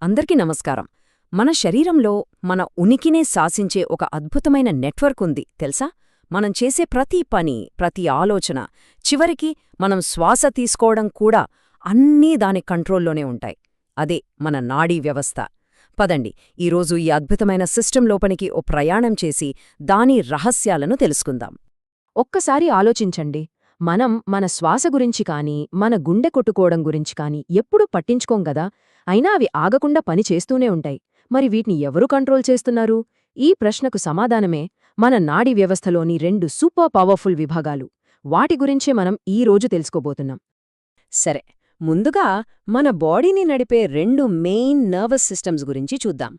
అందరికీ నమస్కారం. మన శరీరంలో మన ఉనికినే శాసించే ఒక అద్భుతమైన నెట్వర్క్ ఉంది తెలుసా? మనం చేసే ప్రతి పని, ప్రతి ఆలోచన, చివరికి మనం శ్వాస తీసుకోవడం కూడా అన్నీ దాని కంట్రోల్లోనే ఉంటాయి. అదే మన నాడీ వ్యవస్థ. పదండి, ఈరోజు ఈ అద్భుతమైన సిస్టమ్ లోపలికి ఓ ప్రయాణం చేసి దాని రహస్యాలను తెలుసుకుందాం. ఒక్కసారి ఆలోచించండి. మనం మన శ్వాస గురించి కానీ, మన గుండె కొట్టుకోవడం గురించి కానీ ఎప్పుడూ పట్టించుకోం గదా. అయినా అవి ఆగకుండా పని చేస్తూనే ఉంటాయి. మరి వీటిని ఎవరు కంట్రోల్ చేస్తున్నారు? ఈ ప్రశ్నకు సమాధానమే మన నాడీ వ్యవస్థలోని రెండు సూపర్ పవర్ఫుల్ విభాగాలు. వాటి గురించే మనం ఈ రోజు తెలుసుకోబోతున్నాం. సరే, ముందుగా మన బాడీని నడిపే రెండు మెయిన్ నర్వస్ సిస్టమ్స్ గురించి చూద్దాం.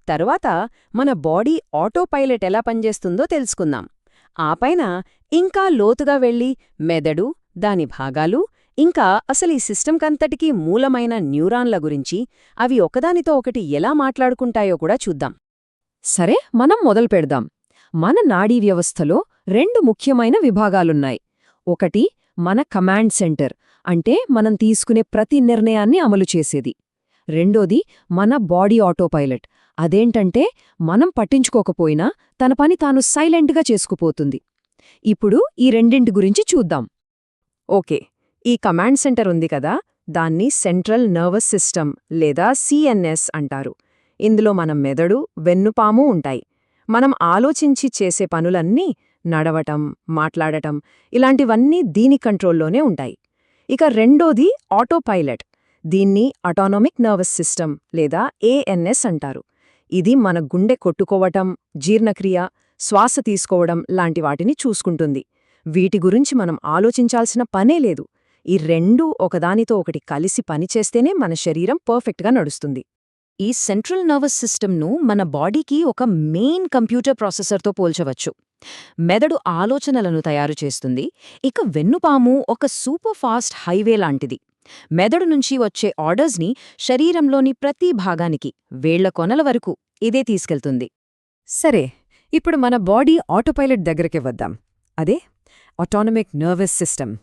తర్వాత మన బాడీ ఆటోపైలట్ ఎలా పనిచేస్తుందో తెలుసుకుందాం. ఆపైన ఇంకా లోతుగా వెళ్ళి మెదడు, దాని భాగాలు, ఇంకా అసలు ఈ సిస్టమ్కంతటికీ మూలమైన న్యూరాన్ల గురించి, అవి ఒకదానితో ఒకటి ఎలా మాట్లాడుకుంటాయో కూడా చూద్దాం. సరే, మనం మొదలు పెడదాం. మన నాడీ వ్యవస్థలో రెండు ముఖ్యమైన విభాగాలున్నాయి. ఒకటి మన కమాండ్ సెంటర్, అంటే మనం తీసుకునే ప్రతి నిర్ణయాన్ని అమలు చేసేది. రెండోది మన బాడీ ఆటోపైలట్, అదేంటంటే మనం పట్టించుకోకపోయినా తన పని తాను సైలెంట్గా చేసుకుపోతుంది. ఇప్పుడు ఈ రెండింటి గురించి చూద్దాం. ఓకే, ఈ కమాండ్ సెంటర్ ఉంది కదా, దాన్ని సెంట్రల్ నర్వస్ సిస్టమ్ లేదా సిఎన్ఎస్ అంటారు. ఇందులో మన మెదడు, వెన్నుపాము ఉంటాయి. మనం ఆలోచించి చేసే పనులన్నీ, నడవటం, మాట్లాడటం, ఇలాంటివన్నీ దీని కంట్రోల్లోనే ఉంటాయి. ఇక రెండోది ఆటోపైలట్, దీన్ని అటానమిక్ నర్వస్ సిస్టమ్ లేదా ఏఎన్ఎస్ అంటారు. ఇది మన గుండె కొట్టుకోవటం, జీర్ణక్రియ, శ్వాస తీసుకోవడం లాంటి వాటిని చూసుకుంటుంది. వీటి గురించి మనం ఆలోచించాల్సిన పనే లేదు. ఈ రెండూ ఒకదానితో ఒకటి కలిసి పనిచేస్తేనే మన శరీరం పర్ఫెక్ట్గా నడుస్తుంది. ఈ సెంట్రల్ నర్వస్ సిస్టమ్ను మన బాడీకి ఒక మెయిన్ కంప్యూటర్ ప్రాసెసర్తో పోల్చవచ్చు. మెదడు ఆలోచనలను తయారు చేస్తుంది. ఇక వెన్నుపాము ఒక సూపర్ ఫాస్ట్ హైవే లాంటిది. మెదడు నుంచి వచ్చే ఆర్డర్స్ని శరీరంలోని ప్రతి భాగానికి, వేళ్ల కొనల వరకు ఇదే తీసుకెళ్తుంది. సరే, ఇప్పుడు మన బాడీ ఆటోపైలట్ దగ్గరికి వద్దాం. అదే ఆటోనమిక్ నర్వస్ సిస్టమ్.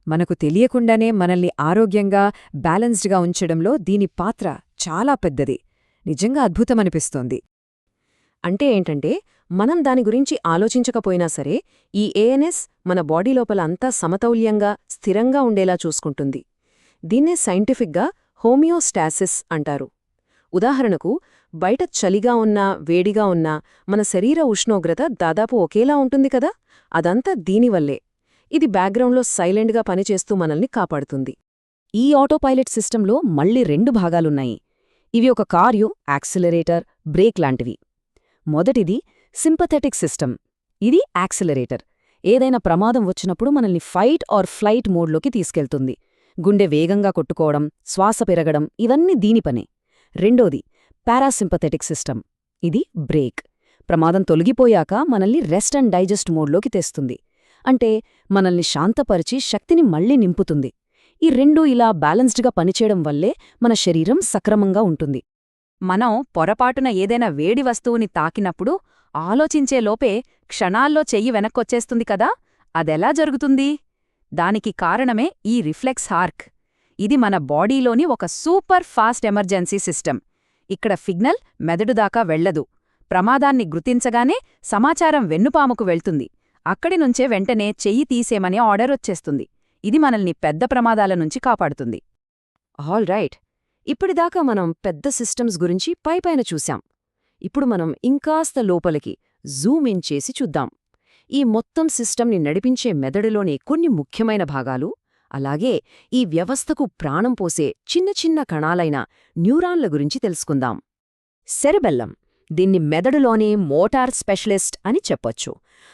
మనకు తెలియకుండానే మనల్ని ఆరోగ్యంగా, బ్యాలెన్స్డ్గా ఉంచడంలో దీని పాత్ర చాలా పెద్దది. నిజంగా అద్భుతమనిపిస్తోంది. అంటే ఏంటంటే, మనం దాని గురించి ఆలోచించకపోయినా సరే, ఈ ఏఎన్ఎస్ మన బాడీ లోపల అంతా సమతౌల్యంగా, స్థిరంగా ఉండేలా చూసుకుంటుంది. దీన్నే సైంటిఫిక్గా హోమియోస్టాసిస్ అంటారు. ఉదాహరణకు, బయట చలిగా ఉన్నా, వేడిగా ఉన్నా మన శరీర ఉష్ణోగ్రత దాదాపు ఒకేలా ఉంటుంది కదా, అదంతా దీనివల్లే. ఇది బ్యాక్గ్రౌండ్లో సైలెంట్గా పనిచేస్తూ మనల్ని కాపాడుతుంది. ఈ ఆటోపైలట్ సిస్టంలో మళ్ళీ రెండు భాగాలున్నాయి. ఇవి ఒక కారు యాక్సిలరేటర్, బ్రేక్ లాంటివి. మొదటిది సింపథెటిక్ సిస్టమ్. ఇది యాక్సిలరేటర్. ఏదైనా ప్రమాదం వచ్చినప్పుడు మనల్ని ఫైట్ ఆర్ ఫ్లైట్ మోడ్లోకి తీసుకెళ్తుంది. గుండె వేగంగా కొట్టుకోవడం, శ్వాస పెరగడం, ఇవన్నీ దీని పనే. రెండోది పారాసింపథెటిక్ సిస్టమ్. ఇది బ్రేక్. ప్రమాదం తొలగిపోయాక మనల్ని రెస్ట్ అండ్ డైజెస్ట్ మోడ్లోకి తెస్తుంది. అంటే మనల్ని శాంతపరిచి శక్తిని మళ్లీ నింపుతుంది. ఈ రెండూ ఇలా బ్యాలెన్స్డ్గా పనిచేయడం వల్లే మన శరీరం సక్రమంగా ఉంటుంది. మనం పొరపాటున ఏదైనా వేడి వస్తువుని తాకినప్పుడు ఆలోచించేలోపే క్షణాల్లో చెయ్యి వెనక్కొచ్చేస్తుంది కదా, అదెలా జరుగుతుంది? దానికి కారణమే ఈ రిఫ్లెక్స్ హార్క్. ఇది మన బాడీలోని ఒక సూపర్ ఫాస్ట్ ఎమర్జెన్సీ సిస్టమ్. ఇక్కడ సిగ్నల్ మెదడుదాకా వెళ్లదు. ప్రమాదాన్ని గుర్తించగానే సమాచారం వెన్నుపాముకు వెళ్తుంది. అక్కడినుంచే వెంటనే చెయ్యి తీసేమని ఆర్డర్ వచ్చేస్తుంది. ఇది మనల్ని పెద్ద ప్రమాదాల నుంచి కాపాడుతుంది. ఆల్ రైట్, ఇప్పటిదాకా మనం పెద్ద సిస్టమ్స్ గురించి పైపైన చూశాం. ఇప్పుడు మనం ఇంకాస్త లోపలికి జూమ్ ఇన్ చేసి చూద్దాం. ఈ మొత్తం సిస్టమ్ని నడిపించే మెదడులోని కొన్ని ముఖ్యమైన భాగాలు, అలాగే ఈ వ్యవస్థకు ప్రాణం పోసే చిన్న చిన్న కణాలైన న్యూరాన్ల గురించి తెలుసుకుందాం. సెరెబెల్లం, దీన్ని మెదడులోని మోటార్ స్పెషలిస్ట్ అని చెప్పొచ్చు.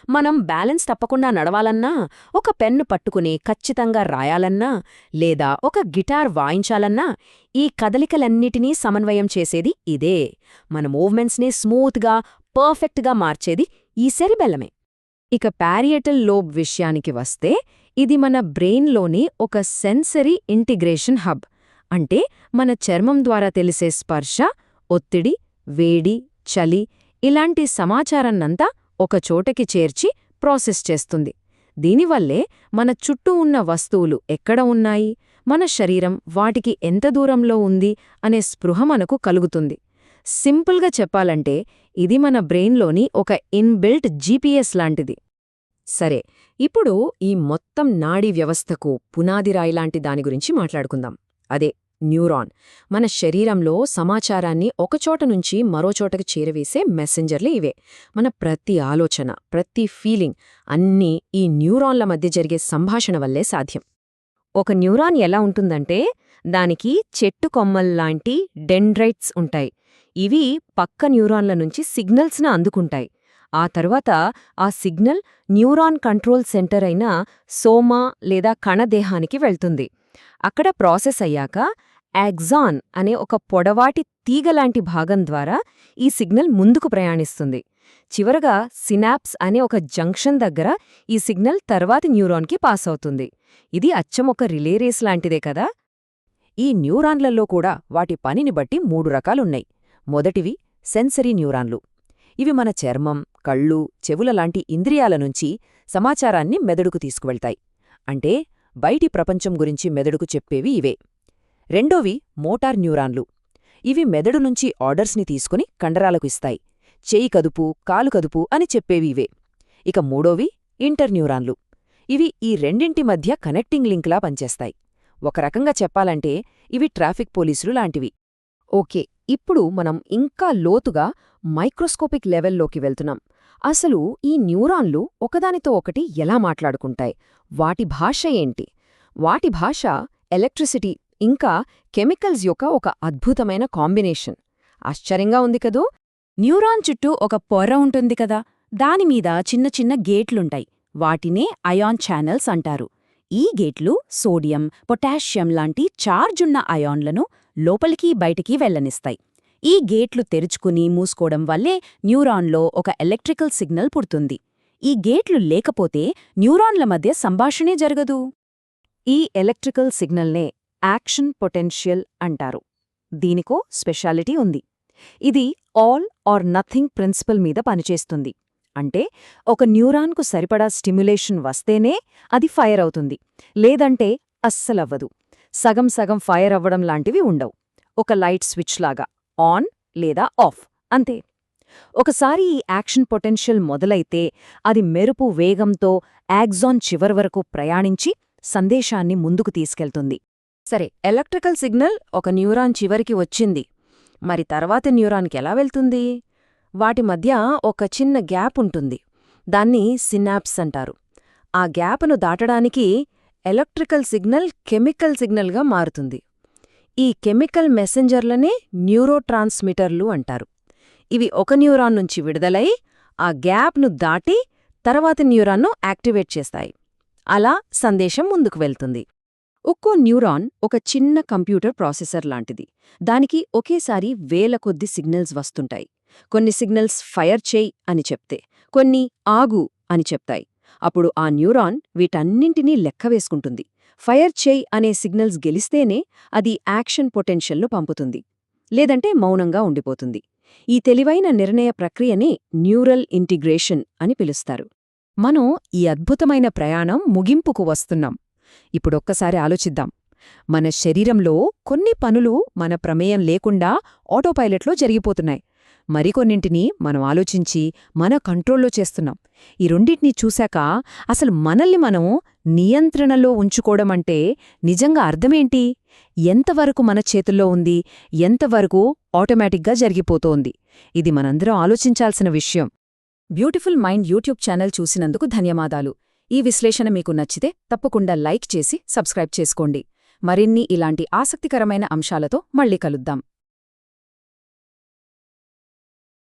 మనం బ్యాలెన్స్ తప్పకుండా నడవాలన్నా, ఒక పెన్ను పట్టుకుని ఖచ్చితంగా రాయాలన్నా, లేదా ఒక గిటార్ వాయించాలన్నా ఈ కదలికలన్నిటినీ సమన్వయం చేసేది ఇదే. మన మూవ్మెంట్స్ని స్మూత్గా, పర్ఫెక్ట్గా మార్చేది ఈ సెరెబెల్లమే. ఇక పారియటల్ లోబ్ విషయానికి వస్తే, ఇది మన బ్రెయిన్లోని ఒక సెన్సరీ ఇంటిగ్రేషన్ హబ్. అంటే మన చర్మం ద్వారా తెలిసే స్పర్శ, ఒత్తిడి, వేడి, చలి ఇలాంటి సమాచారాన్నంతా ఒకచోటకి చేర్చి ప్రాసెస్ చేస్తుంది. దీనివల్లే మన చుట్టూ ఉన్న వస్తువులు ఎక్కడ ఉన్నాయి, మన శరీరం వాటికి ఎంత దూరంలో ఉంది అనే స్పృహ మనకు కలుగుతుంది. సింపుల్గా చెప్పాలంటే ఇది మన బ్రెయిన్లోని ఒక ఇన్బిల్ట్ జీపీఎస్ లాంటిది. సరే, ఇప్పుడు ఈ మొత్తం నాడీ వ్యవస్థకు పునాదిరాయిలాంటి దాని గురించి మాట్లాడుకుందాం. అదే న్యూరాన్. మన శరీరంలో సమాచారాన్ని ఒకచోట నుంచి మరోచోటకి చేరవేసే మెసెంజర్లు ఇవే. మన ప్రతి ఆలోచన, ప్రతి ఫీలింగ్ అన్నీ ఈ న్యూరాన్ల మధ్య జరిగే సంభాషణ వల్లే సాధ్యం. ఒక న్యూరాన్ ఎలా ఉంటుందంటే దానికి చెట్టు కొమ్మల్లాంటి డెండ్రైట్స్ ఉంటాయి. ఇవి పక్క న్యూరాన్ల నుంచి సిగ్నల్స్ను అందుకుంటాయి. ఆ తర్వాత ఆ సిగ్నల్ న్యూరాన్ కంట్రోల్ సెంటర్ అయిన సోమా లేదా కణదేహానికి వెళ్తుంది. అక్కడ ప్రాసెస్ అయ్యాక యాక్సాన్ అనే ఒక పొడవాటి తీగలాంటి భాగం ద్వారా ఈ సిగ్నల్ ముందుకు ప్రయాణిస్తుంది. చివరగా సినాప్స్ అనే ఒక జంక్షన్ దగ్గర ఈ సిగ్నల్ తర్వాతి న్యూరాన్కి పాస్ అవుతుంది. ఇది అచ్చం ఒక రిలే రేస్ లాంటిదే కదా. ఈ న్యూరాన్లలో కూడా వాటి పనిని బట్టి 3 రకాలున్నాయి. మొదటివి సెన్సరీ న్యూరాన్లు. ఇవి మన చర్మం, కళ్ళు, చెవుల లాంటి ఇంద్రియాల నుంచి సమాచారాన్ని మెదడుకు తీసుకువెళ్తాయి. అంటే బయటి ప్రపంచం గురించి మెదడుకు చెప్పేవి ఇవే. రెండోవి మోటార్ న్యూరాన్లు. ఇవి మెదడు నుంచి ఆర్డర్స్ని తీసుకుని కండరాలకు ఇస్తాయి. చేయి కదుపు, కాలు కదుపు అని చెప్పేవి ఇవే. ఇక మూడోవి ఇంటర్న్యూరాన్లు. ఇవి ఈ రెండింటి మధ్య కనెక్టింగ్ లింక్లా పనిచేస్తాయి. ఒక రకంగా చెప్పాలంటే ఇవి ట్రాఫిక్ పోలీసులు లాంటివి. ఓకే, ఇప్పుడు మనం ఇంకా లోతుగా మైక్రోస్కోపిక్ లెవెల్లోకి వెళ్తున్నాం. అసలు ఈ న్యూరాన్లు ఒకదానితో ఒకటి ఎలా మాట్లాడుకుంటాయి? వాటి భాష ఏంటి? వాటి భాష ఎలక్ట్రిసిటీ ఇంకా కెమికల్స్ యొక్క ఒక అద్భుతమైన కాంబినేషన్. ఆశ్చర్యంగా ఉంది కదూ. న్యూరాన్ చుట్టూ ఒక పొర ఉంటుంది కదా, దానిమీద చిన్న చిన్న గేట్లుంటాయి. వాటినే అయాన్ ఛానల్స్ అంటారు. ఈ గేట్లు సోడియం, పొటాషియం లాంటి చార్జున్న అయాన్లను లోపలికి బయటికి వెళ్లనిస్తాయి. ఈ గేట్లు తెరుచుకుని మూసుకోవడం వల్లే న్యూరాన్లో ఒక ఎలక్ట్రికల్ సిగ్నల్ పుడుతుంది. ఈ గేట్లు లేకపోతే న్యూరాన్ల మధ్య సంభాషణే జరగదు. ఈ ఎలక్ట్రికల్ సిగ్నల్నే యాక్షన్ పొటెన్షియల్ అంటారు. దీనికో స్పెషాలిటీ ఉంది. ఇది ఆల్ ఆర్ నథింగ్ ప్రిన్సిపల్ మీద పనిచేస్తుంది. అంటే ఒక న్యూరాన్కు సరిపడా స్టిమ్యులేషన్ వస్తేనే అది ఫైర్ అవుతుంది, లేదంటే అస్సలవ్వదు. సగం సగం ఫైర్ అవ్వడం లాంటివి ఉండవు. ఒక లైట్ స్విచ్ లాగా ఆన్ లేదా ఆఫ్ అంతే. ఒకసారి ఈ యాక్షన్ పొటెన్షియల్ మొదలైతే అది మెరుపు వేగంతో యాక్సాన్ చివరి వరకు ప్రయాణించి సందేశాన్ని ముందుకు తీసుకెళ్తుంది. సరే, ఎలక్ట్రికల్ సిగ్నల్ ఒక న్యూరాన్ చివరికి వచ్చింది. మరి తర్వాత న్యూరాన్కి ఎలా వెళ్తుంది? వాటి మధ్య ఒక చిన్న గ్యాప్ ఉంటుంది. దాన్ని సినాప్స్ అంటారు. ఆ గ్యాప్ను దాటడానికి ఎలక్ట్రికల్ సిగ్నల్ కెమికల్ సిగ్నల్గా మారుతుంది. ఈ కెమికల్ మెసెంజర్లనే న్యూరోట్రాన్స్మిటర్లు అంటారు. ఇవి ఒక న్యూరాన్ నుంచి విడుదలై ఆ గ్యాప్ను దాటి తర్వాతి న్యూరాన్ను యాక్టివేట్ చేస్తాయి. అలా సందేశం ముందుకు వెళ్తుంది. ఒక్కో న్యూరాన్ ఒక చిన్న కంప్యూటర్ ప్రాసెసర్ లాంటిది. దానికి ఒకేసారి వేల కొద్ది సిగ్నల్స్ వస్తుంటాయి. కొన్ని సిగ్నల్స్ ఫైర్ చేయి అని చెప్తే, కొన్ని ఆగు అని చెప్తాయి. అప్పుడు ఆ న్యూరాన్ వీటన్నింటినీ లెక్కవేసుకుంటుంది. ఫైర్ చేయి అనే సిగ్నల్స్ గెలిస్తేనే అది యాక్షన్ పొటెన్షియల్ను పంపుతుంది, లేదంటే మౌనంగా ఉండిపోతుంది. ఈ తెలివైన నిర్ణయ ప్రక్రియనే న్యూరల్ ఇంటిగ్రేషన్ అని పిలుస్తారు. మనం ఈ అద్భుతమైన ప్రయాణం ముగింపుకు వస్తున్నాం. ఇప్పుడొక్కసారి ఆలోచిద్దాం. మన శరీరంలో కొన్ని పనులు మన ప్రమేయం లేకుండా ఆటోపైలట్లో జరిగిపోతున్నాయి. మరికొన్నింటిని మనం ఆలోచించి మన కంట్రోల్లో చేస్తున్నాం. ఈ రెండింటినీ చూశాక అసలు మనల్ని మనం నియంత్రణలో ఉంచుకోవడమంటే నిజంగా అర్థమేంటి? ఎంతవరకు మన చేతుల్లో ఉంది, ఎంతవరకు ఆటోమేటిక్గా జరిగిపోతోంది? ఇది మనందరం ఆలోచించాల్సిన విషయం. బ్యూటిఫుల్ మైండ్ యూట్యూబ్ ఛానల్ చూసినందుకు ధన్యవాదాలు. ఈ విశ్లేషణ మీకు నచ్చితే తప్పకుండా లైక్ చేసి సబ్స్క్రైబ్ చేసుకోండి. మరిన్ని ఇలాంటి ఆసక్తికరమైన అంశాలతో మళ్ళీ కలుద్దాం.